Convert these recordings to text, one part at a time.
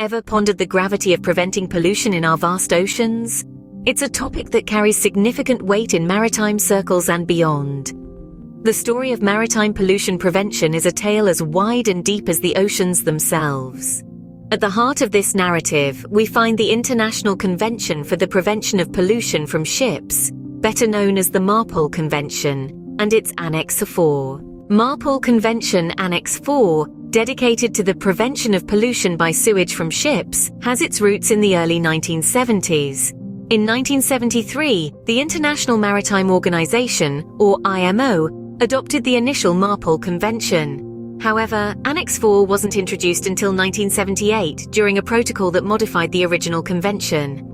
Ever pondered the gravity of preventing pollution in our vast oceans? It's a topic that carries significant weight in maritime circles and beyond. The story of maritime pollution prevention is a tale as wide and deep as the oceans themselves. At the heart of this narrative, we find the International Convention for the Prevention of Pollution from Ships, better known as the MARPOL Convention, and its Annex 4. MARPOL Convention Annex 4, dedicated to the prevention of pollution by sewage from ships, has its roots in the early 1970s. In 1973, the International Maritime Organization, or IMO, adopted the initial MARPOL Convention. However, Annex 4 wasn't introduced until 1978 during a protocol that modified the original convention.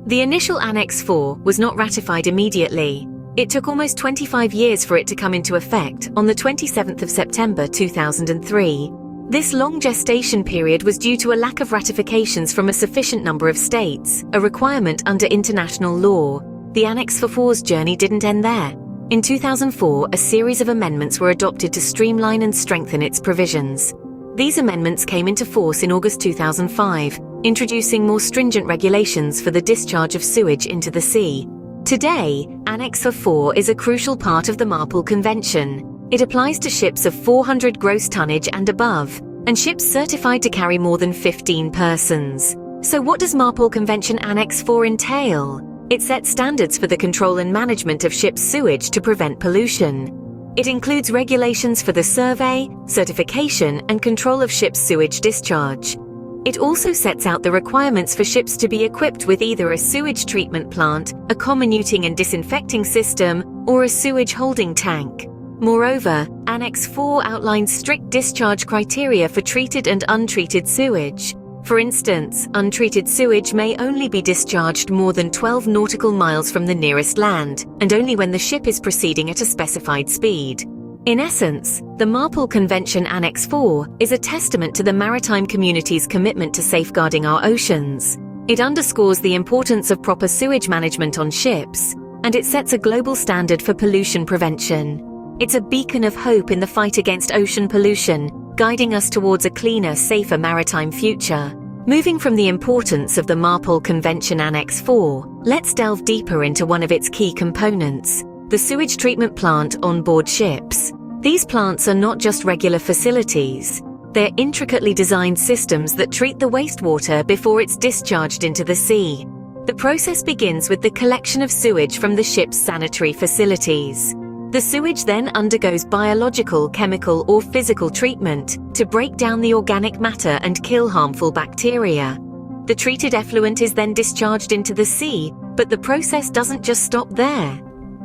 The initial Annex 4 was not ratified immediately. It took almost 25 years for it to come into effect on the 27th of September 2003. This long gestation period was due to a lack of ratifications from a sufficient number of states, a requirement under international law. The Annex 4's journey didn't end there. In 2004, a series of amendments were adopted to streamline and strengthen its provisions. These amendments came into force in August 2005, introducing more stringent regulations for the discharge of sewage into the sea. Today, Annex 4 is a crucial part of the MARPOL Convention. It applies to ships of 400 gross tonnage and above, and ships certified to carry more than 15 persons. So what does MARPOL Convention Annex 4 entail? It sets standards for the control and management of ships' sewage to prevent pollution. It includes regulations for the survey, certification, and control of ships' sewage discharge. It also sets out the requirements for ships to be equipped with either a sewage treatment plant, a comminuting and disinfecting system, or a sewage holding tank. Moreover, Annex 4 outlines strict discharge criteria for treated and untreated sewage. For instance, untreated sewage may only be discharged more than 12 nautical miles from the nearest land, and only when the ship is proceeding at a specified speed. In essence, the MARPOL Convention Annex 4 is a testament to the maritime community's commitment to safeguarding our oceans. It underscores the importance of proper sewage management on ships, and it sets a global standard for pollution prevention. It's a beacon of hope in the fight against ocean pollution, guiding us towards a cleaner, safer maritime future. Moving from the importance of the MARPOL Convention Annex 4, let's delve deeper into one of its key components, the sewage treatment plant on board ships. These plants are not just regular facilities. They're intricately designed systems that treat the wastewater before it's discharged into the sea. The process begins with the collection of sewage from the ship's sanitary facilities. The sewage then undergoes biological, chemical, or physical treatment to break down the organic matter and kill harmful bacteria. The treated effluent is then discharged into the sea, but the process doesn't just stop there.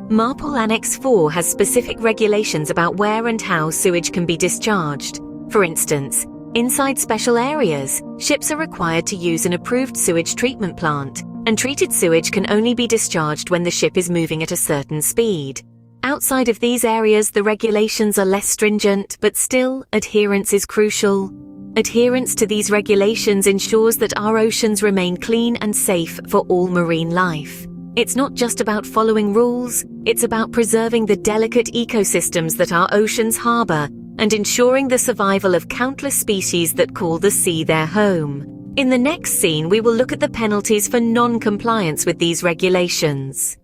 MARPOL Annex 4 has specific regulations about where and how sewage can be discharged. For instance, inside special areas, ships are required to use an approved sewage treatment plant, and treated sewage can only be discharged when the ship is moving at a certain speed. Outside of these areas, the regulations are less stringent, but still, adherence is crucial. Adherence to these regulations ensures that our oceans remain clean and safe for all marine life. It's not just about following rules, it's about preserving the delicate ecosystems that our oceans harbor and ensuring the survival of countless species that call the sea their home. In the next scene, we will look at the penalties for non-compliance with these regulations.